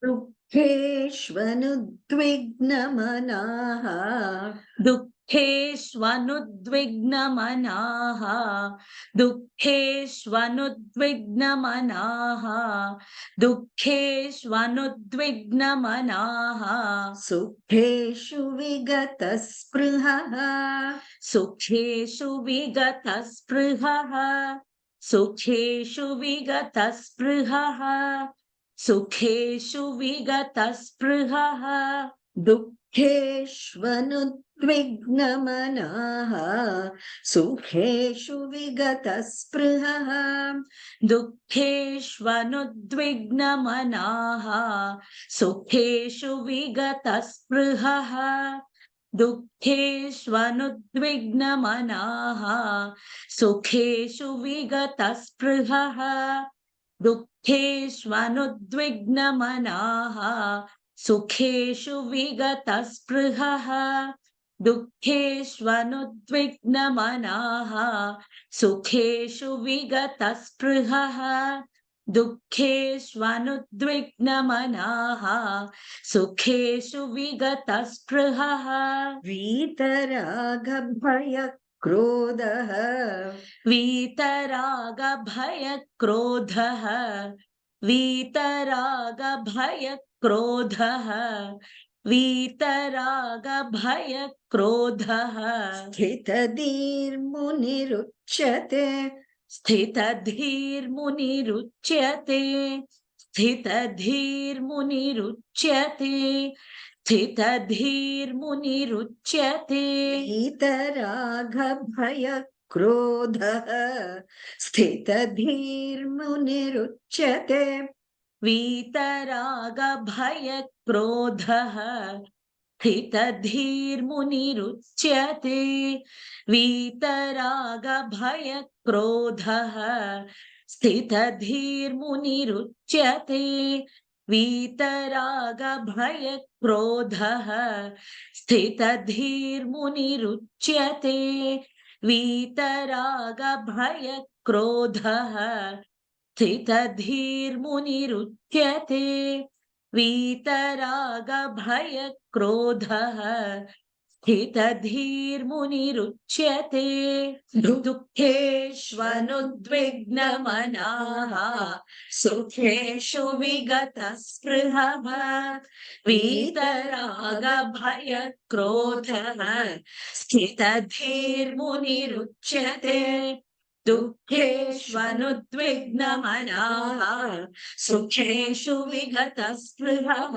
दुःखेष्वनुद्विग्नमनाः दुःखेष्वनुद्विग्नमनाः दुःखेष्वनुद्विग्नमनाः दुःखेष्वनुद्विग्नमनाः सुखेषु विगतस्पृहः सुखेषु विगतस्पृहः सुखेषु विगतस्पृहः सुखेषु विगतस्पृहः दुःखेष्वनुद्विग्नमनाः सुखेषु विगतस्पृहः दुःखेष्वनुद्विग्नमनाः सुखेषु विगतस्पृहः दुःखेष्वनुद्विग्नमनाः सुखेषु विगतस्पृहः दुःखेष्वनुद्विग्नमनाः सुखेषु विगतस्पृहः दुःखेष्वनुद्विग्नमनाः सुखेषु विगतस्पृहः दुःखेष्वनुद्विग्नमनाः सुखेषु विगतस्पृहः वीतरागभयक्रोधः वीतरागभयक्रोधः वीतरागभयक्रोधः वीतरागभयक्रोधः स्थितधीर्मुनिरुच्यते स्थितधीर्मुनिरुच्यते स्थितधीर्मुनिरुच्यते स्थितधीर्मुनिरुच्यते वीतरागभयक्रोधः स्थितधीर्मुनिरुच्यते वीतरागभयक्रोधः स्थितधीर्मुनिरुच्यते वीतरागभयक्रोधः स्थितधीर्मुनिरुच्यते वीतरागभयक्रोधः स्थितधीर्मुनिरुच्यते वीतरागभयक्रोधः स्थितधीर्मुनिरुच्यते वीतरागभयक्रोधः स्थितधीर्मुनिरुच्यते दुःखेष्वनुद्विग्नमनाः सुखेषु विगतस्पृहः वीतरागभयक्रोधः स्थितधीर्मुनिरुच्यते दुःखेष्वनुद्विग्नमनाः सुखेषु विगतस्पृहः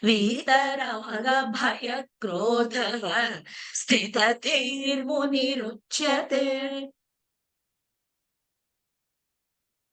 वीतरागभयक्रोधः स्थितधीर्मुनिरुच्यते